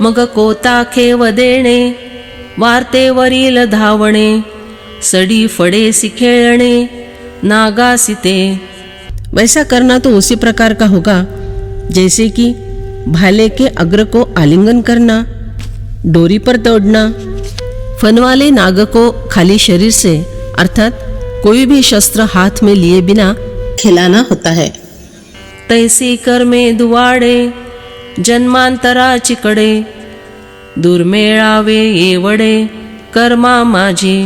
मग कोता खेव देणे, वार्तेवरील धावणे, सडी फडेसी खेळणे, नागासी ते। वैसा करना तो उसी प्रकार का होगा जैसे कि भाले के अग्र को आलिंगन करना, डोरी पर तोड़ना, फन वाले नाग को खाली शरीर से अर्थात कोई भी शस्त्र हाथ में लिए बिना खिलाना होता है। तैसी कर्मे दुवाडे, जन्मांतराची कडे, दुर्मेळावे येवडे, कर्मा माझी।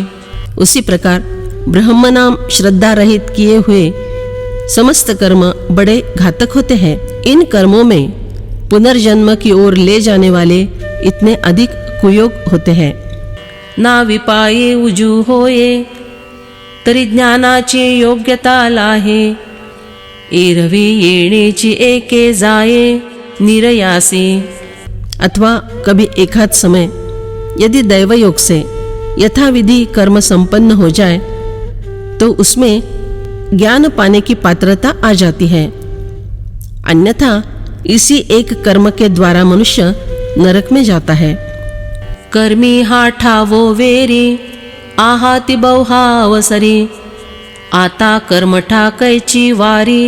उसी प्रकार ब्रह्म नाम श्रद्धा रहित किए हुए समस्त कर्म बड़े घातक होते हैं। इन कर्मों में पुनर्जन्म की ओर ले जाने वाले इतने अधिक कुयोग होते हैं। ना विपाये उजू होये, तरी ज्ञानाची योग्यता लाहे, एरवी येणेची एके जाये, निरयासी। अथवा कभी एकाध समय यदि दैवयोग से यथाविधि कर्म संपन्न हो जाए तो उसमें ज्ञान पाने की पात्रता आ जाती है, अन्यथा इसी एक कर्म के द्वारा मनुष्य नरक में जाता है। कर्मी हा ठावो वेरी, आहाती बहुहा अवसरी, आता कर्म ठाकैची वारी,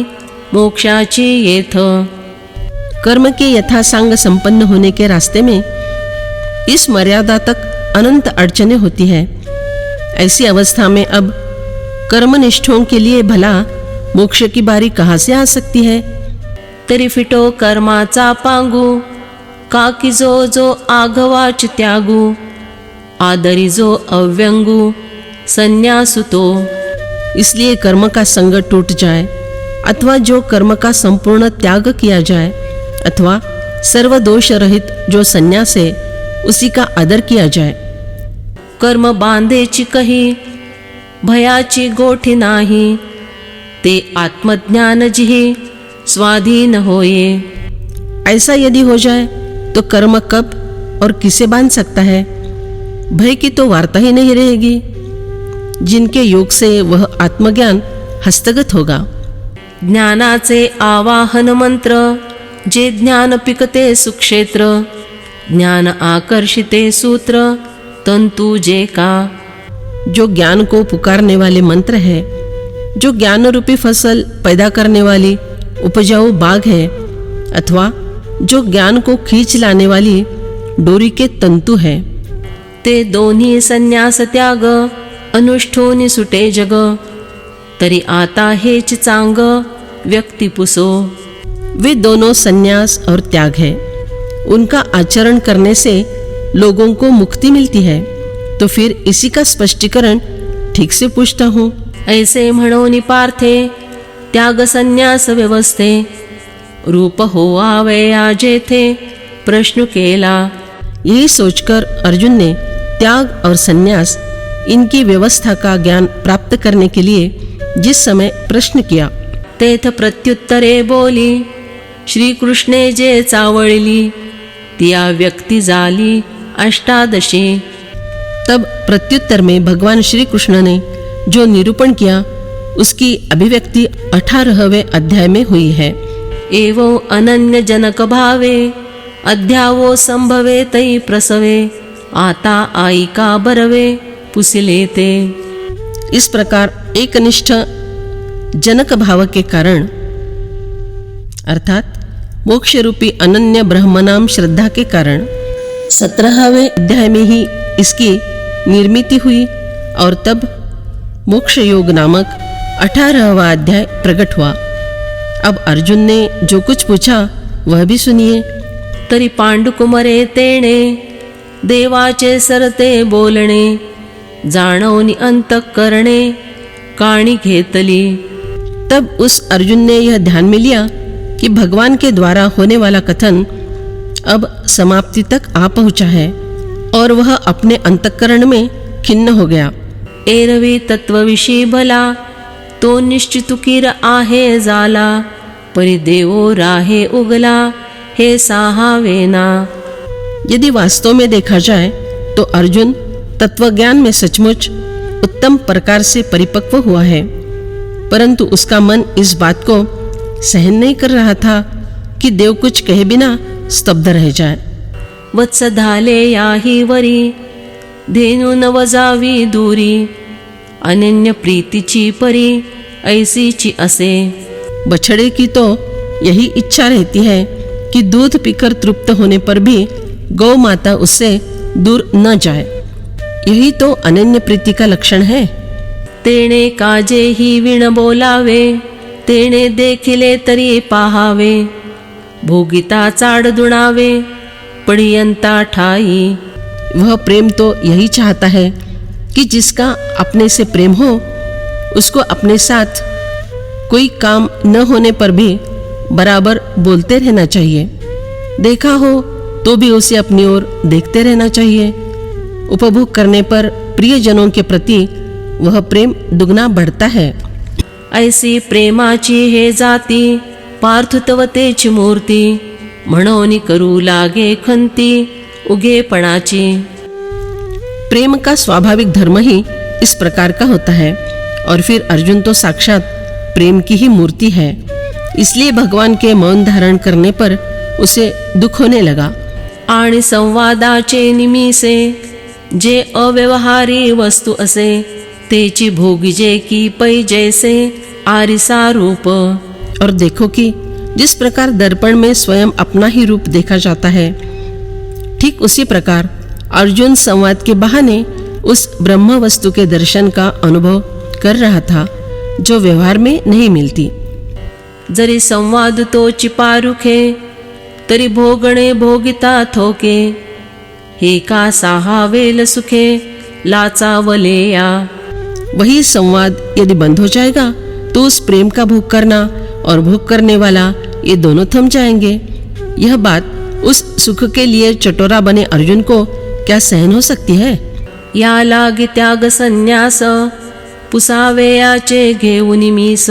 मोक्षाची येथ। कर्म के यथासांग संपन्न होने के रास्ते में इस मर्यादा तक अनंत अड़चने होती है। ऐसी अवस्था में अब कर्मनिष्ठों के लिए भला मोक्ष की बारी कहाँ से आ सकती है। तरी फिटो कर्माचा पांगू, काकी जो जो आघवाच त्यागू, आदरी जो अव्यंगू, संन्यासु तो। इसलिए कर्म का संग टूट जाए अथवा जो कर्म का संपूर्ण त्याग किया जाए अथवा सर्व दोष रहित जो संन्यास है उसी का आदर किया जाए। कर्म बांधेची कही, भयाची गोठी नाही, ते आत्मज्ञान जिही स्वाधीन होये। ऐसा यदि हो जाए तो कर्म कब और किसे बांध सकता है। भय की तो वार्ता ही नहीं रहेगी। जिनके योग से वह आत्मज्ञान हस्तगत होगा। ज्ञानाचे आवाहन मंत्र, जे ज्ञान पिकते सुक्षेत्र, ज्ञान आकर्षिते सूत्र, तंतु जे का। जो ज्ञान को पुकारने वाले मंत्र है, जो ज्ञान रूपी फसल पैदा करने वाली उपजाऊ बाग है, अथवा जो ज्ञान को खींच लाने वाली डोरी के तंतु है, ते दोन्ही संन्यास त्याग, अनुष्ठोनी सुटे जग, तरी आता हेच चांग, व्यक्ति पुसो। वे दोनों संन्यास और त्याग है। उनका आचरण करने से लोगों को मुक्ति मिलती है। तो फिर इसी का स्पष्टीकरण ठीक से पूछता हूँ। ऐसे म्हणोनी पार्थे, त्याग संन्यास व्यवस्थे, रूप होवावया जेथे, प्रश्न केला। यही सोचकर अर्जुन ने त्याग और संन्यास इनकी व्यवस्था का ज्ञान प्राप्त करने के लिए जिस समय प्रश्न किया, तेथ प्रत्युत्तरे बोली, श्री कृष्णे जे चावळली, तिया व्यक्ति जाली अष्टादशी। तब प्रत्युत्तर में भगवान श्री कृष्ण ने जो निरूपण किया उसकी अभिव्यक्ति 18वें अध्याय में हुई है। एवं अनन्य जनक भावे, अध्यावो संभवे तई प्रसवे, आता आई का बरवे, पुसिले ते। इस प्रकार एकनिष्ठ जनक भाव के कारण अर्थात मोक्ष रूपी अनन्य ब्रह्मनाम श्रद्धा के कारण 17वें अध्याय में ही इसकी निर्मिति हुई और तब मोक्ष योग नामक 18वां अध्याय प्रकट हुआ। अब अर्जुन ने जो कुछ पूछा वह भी सुनिए। तरी पांडुकुमरे तेणे, देवाचे सरते बोलणे, जाणवनी अंतःकरणे, काणी घेतली। तब उस अर्जुन ने यह ध्यान में लिया कि भगवान के द्वारा होने वाला कथन अब समाप्ति तक आ पहुंचा है और वह अपने अंतःकरण में खिन्न हो गया। एरवी तत्वविषयी भला, तो निश्चितुकीर आहे जाला, परिदेवो राहे उगला, हे साहावेना। यदि वास्तव में देखा जाए तो अर्जुन तत्वज्ञान में सचमुच उत्तम प्रकार से परिपक्व हुआ है, परंतु उसका मन इस बात को सहन नहीं कर रहा था कि देव कुछ कहे बिना स्तब्ध रह जाए। वत्स धाले याही वरी, धेनु नवजावी दूरी, अनन्य प्रीतीची परी, ऐसीची असे। बछड़े की तो यही इच्छा रहती है कि दूध पीकर तृप्त होने पर भी गौ माता उससे दूर न जाए। यही तो अनन्य प्रीति का लक्षण है। तेणे काजे ही विण बोलावे, तेणे देखिले तरी पाहावे, भोगिता चाड दुणावे, पडियंता ठाई। वह प्रेम तो यही चाहता है कि जिसका अपने से प्रेम हो उसको अपने साथ कोई काम न होने पर भी बराबर बोलते रहना चाहिए, देखा हो तो भी उसे अपनी ओर देखते रहना चाहिए। उपभोग करने पर प्रियजनों के प्रति वह प्रेम दुगना बढ़ता है। ऐसी प्रेमाची हे जाती, पार्थुतवतेची मूर्ती, म्हणोनी करू लागे खंती, उगेपणाची। प्रेम का स्वाभाविक धर्म ही इस प्रकार का होता है, और फिर अर्जुन तो साक्षात प्रेम की ही मूर्ति है। इसलिए भगवान के मौन धारण करने पर उसे दुख होने लगा। आणि संवादाचे निमिसे, जे अव्यवहारी वस्तू असे, तेची भोगिजे की पै जैसे, आरिसा रूप। और देखो कि जिस प्रकार दर्पण में स्वयं अपना ही रूप देखा जाता है, ठीक उसी प्रकार अर्जुन संवाद के बहाने उस ब्रह्म वस्तु के दर्शन का अनुभव कर रहा था, जो व्यवहार में नहीं मिलती। जरी संवाद तो चिपारुखे, तरी भोगणे भोगिता थोके, हे का साहावेल सुखे, लाचावलेया। वही संवाद यदि बंद हो जाएगा तो उस प्रेम का भोग करना और भोग करने वाला ये दोनों थम जाएंगे। यह बात उस सुख के लिए चटोरा बने अर्जुन को क्या सहन हो सकती है? या लागे त्याग संन्यास, पुसावेयाचे घेऊन मीस,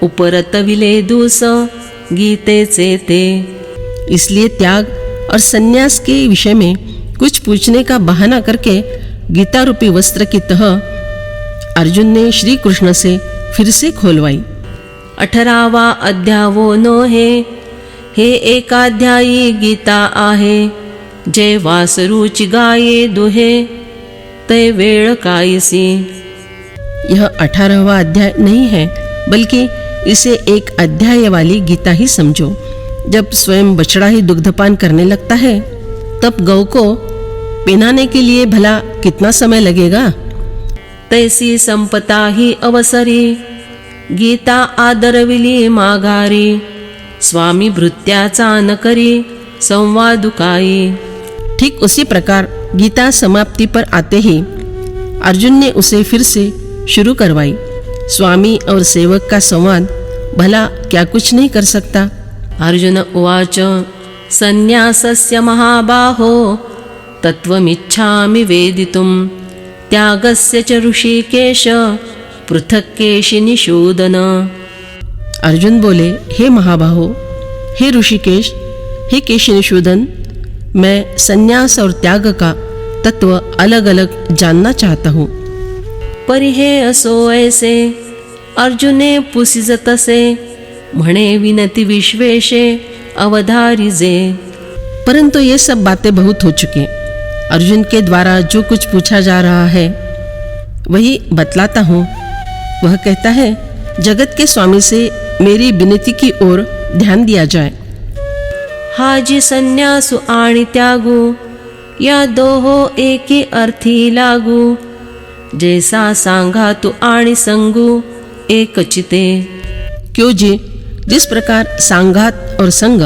उपरतविले दूस, गीतेचे ते। इसलिए त्याग और संन्यास के विषय में कुछ पूछने का बहाना करके गीता रूपी वस्त्र की तह अर्जुन ने श्री कृष्ण से फिर से खोलवाई। 18वा अध्यावो नो हे एकाध्यायी गीता आहे, जे वासरूची गाये दुहे, तै वेळ कायसी। यह 18वां अध्याय नहीं है, बल्कि इसे एक अध्याय वाली गीता ही समझो। जब स्वयं बछड़ा ही दुग्धपान करने लगता है, तब गौ को पिनाने के लिए भला कितना समय लगेगा? तैसी संपता ही अवसरी, गीता आदरविली माघारी, स्वामी भृत्याचा न करी, संवादुकाई। ठीक उसी प्रकार गीता समाप्ति पर आते ही अर्जुन ने उसे फिर से शुरू करवाई। स्वामी और सेवक का संवाद भला क्या कुछ नहीं कर सकता? अर्जुन उवाच, संन्यासस्य महाबाहो, तत्त्वमिच्छामि वेदितुं, त्यागस्य च ऋषिकेश, पृथक् केशि निषूदन। अर्जुन बोले, हे महाबाहो, हे ऋषिकेश, हे केशनिषूदन, मैं संन्यास और त्याग का तत्व अलग अलग जानना चाहता हूँ। परी हे असो ऐसे, अर्जुने पुसिजतसे, म्हणे विनती विश्वेशे, अवधारिजे। परंतु ये सब बातें बहुत हो चुकी। अर्जुन के द्वारा जो कुछ पूछा जा रहा है वही बतलाता हूँ। वह कहता है, जगत के स्वामी से मेरी विनती की ओर ध्यान दिया जाए। हाजी संन्यासु आणि त्यागू, या दोहो एकी अर्थी लागू, जैसा सांगा तू आणि संगू, एकचिते। क्यों जी, जिस प्रकार सांगात और संग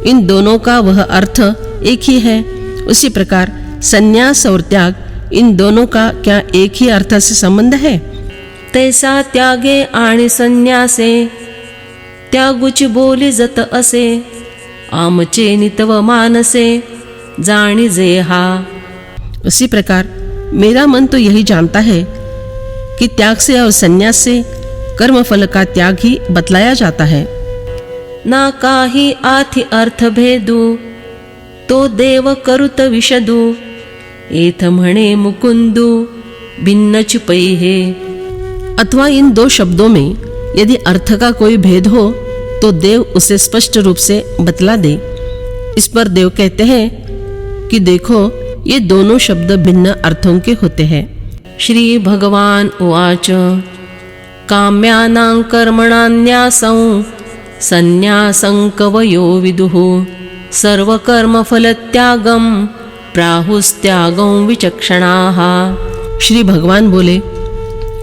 इन दोनों का वह अर्थ एक ही है, उसी प्रकार संन्यास और त्याग इन दोनों का क्या एक ही अर्थ से संबंध है? तैसा त्यागे आणि संन्यासे, त्यागुची बोली जत असे, आमचे नितव मानसे, जाणिजे हा। उसी प्रकार मेरा मन तो यही जानता है कि त्याग से और संन्यास से कर्मफल का त्याग ही बतलाया जाता है। ना काही आथि अर्थ भेदू, तो देव करुत विशदू, एथ म्हणे मुकुंदू, भिन्न छुपई है। अथवा इन दो शब्दों में यदि अर्थ का कोई भेद हो तो देव उसे स्पष्ट रूप से बतला दे। इस पर देव कहते हैं, कि देखो ये दोनों शब्द भिन्न अर्थों के होते हैं। श्री भगवान उवाच काम्यानां कर्मणान्यासं संन्यासं कवयो विदुः सर्वकर्मफलत्यागं प्राहुस्त्यागं विचक्षणाः। श्री भगवान बोले,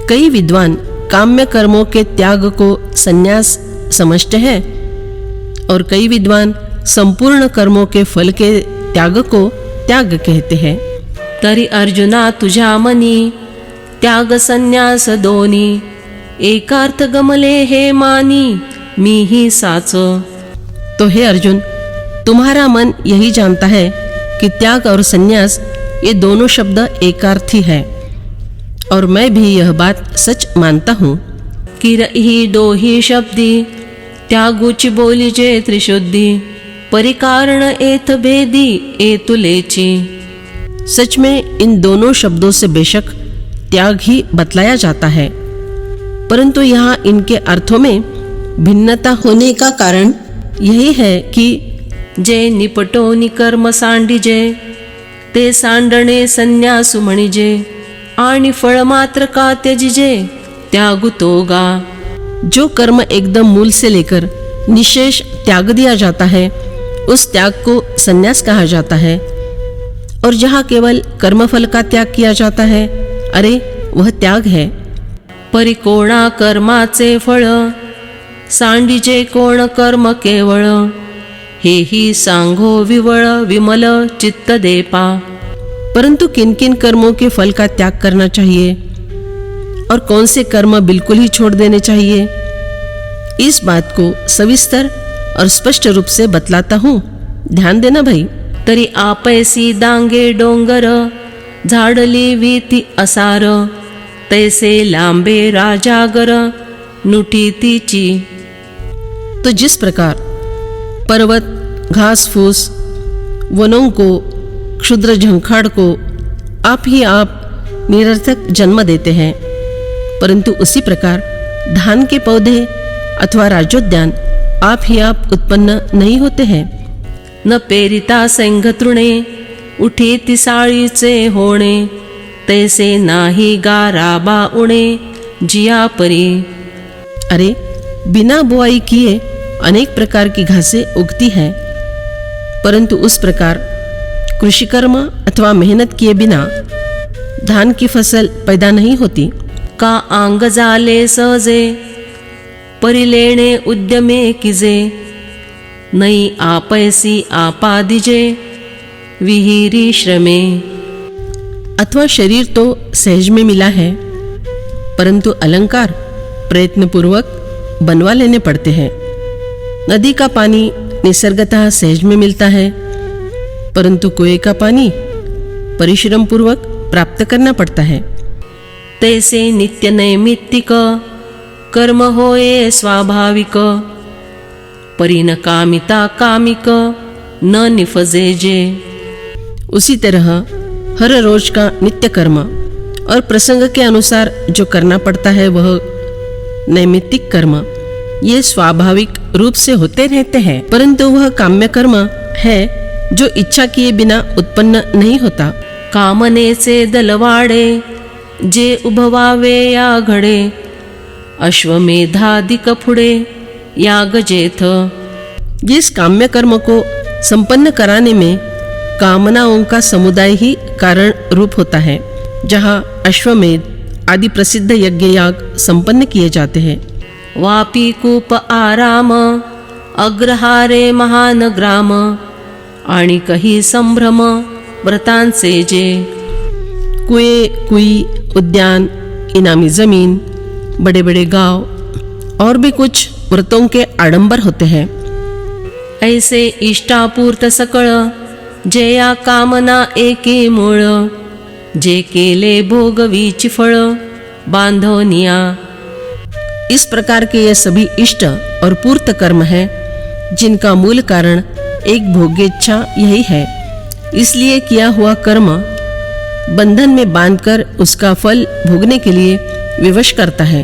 कई विद्वान काम्य कर्मों के त्याग को संन्यास समझते हैं और कई विद्वान संपूर्ण कर्मों के फल के त्याग को त्याग कहते हैं। तरी अर्जुना तुझ्या मनी त्याग संन्यास दोनी एकार्थ गमले हे मानी मीही साच। तो हे अर्जुन, तुम्हारा मन यही जानता है कि त्याग और संन्यास ये दोनों शब्द एकार्थी है और मैं भी यह बात सच मानता हूँ। किरही दोही शब्दी त्यागुची बोलीजे त्रिशुद्धि परिकारण एथ भेदी एतुलेची। सच में इन दोनों शब्दों से बेशक त्याग ही बतलाया जाता है, परंतु यहाँ इनके अर्थों में भिन्नता होने का कारण यही है कि जे निपटोनी कर्म सांडिजे ते सांडणे संन्यासु म्हणिजे आणि फळ मात्र का त्यजिजे त्यागुतोगा। जो कर्म एकदम मूल से लेकर निशेष त्याग दिया जाता है उस त्याग को संन्यास कहा जाता है, और जहाँ केवल कर्मफल का त्याग किया जाता है, अरे वह त्याग है। परिकोणा कर्माचे फळ सांडिजे कोण कर्म केवळ हेही सांगो विवळ विमल चित्त देपा। परंतु किन किन कर्मों के फल का त्याग करना चाहिए और कौन से कर्म बिल्कुल ही छोड़ देने चाहिए, इस बात को सविस्तर और स्पष्ट रूप से बतलाता हूँ, ध्यान देना भाई। तरी आपैसी दांगे डोंगर झाडली वीती असार तैसे लांबे राजागर नुटी तीची। तो जिस प्रकार पर्वत घास फूस वनों को क्षुद्र झंखाड़ को आप ही आप निरर्थक जन्म देते हैं, परंतु उसी प्रकार धान के पौधे अथवा राज्योद्यान आप ही आप उत्पन्न नहीं होते हैं। न पेरिता सैंघ तृणे उठी तिसाळीचे होणे तैसे नाही गाराबा उणे जिया परी। अरे बिना बुआई किए अनेक प्रकार की घासें उगती हैं, परंतु उस प्रकार कृषि कर्म अथवा मेहनत किए बिना धान की फसल पैदा नहीं होती। का आंग जाले सहजे परिलेणे उद्यमे किजे नई आपैसी आपादिजे विहिरी श्रमे। अथवा शरीर तो सहज में मिला है, परंतु अलंकार प्रयत्नपूर्वक बनवा लेने पड़ते हैं। नदी का पानी निसर्गतः सहज में मिलता है, परंतु कुएं का पानी परिश्रम पूर्वक प्राप्त करना पड़ता है। तैसे नित्य नैमित्तिक कर्म होए स्वाभाविक परिन कामिता कामिक न निफजे जे। उसी तरह हर रोज का नित्य कर्म और प्रसंग के अनुसार जो करना पड़ता है वह नैमित्तिक कर्म ये स्वाभाविक रूप से होते रहते हैं, परंतु वह काम्य कर्म है जो इच्छा किए बिना उत्पन्न नहीं होता। कामनेचे दलवाडे जे उभवावे या घडे अश्वमेधादिक पुढे याग जेथ। जिस काम्य कर्म को संपन्न कराने में कामनाओं का समुदाय ही कारण रूप होता है, जहाँ अश्वमेध आदि प्रसिद्ध यज्ञ याग संपन्न किए जाते हैं। वापी कूप आराम अग्रहारे महान ग्राम आणि कही संभ्रम व्रतांचे जे। कुएं कुई उद्यान इनामी जमीन बड़े बड़े गांव और भी कुछ व्रतों के आडंबर होते हैं। ऐसे इष्टापूर्त सकळ जया कामना एके मूळ जे केले भोगवीची फळ बांधवनिया। इस प्रकार के ये सभी इष्ट और पूर्त कर्म हैं जिनका मूल कारण एक भोग्येच्छा यही है। इसलिए किया हुआ कर्म बंधन में बांधकर उसका फल भोगने के लिए विवश करता है।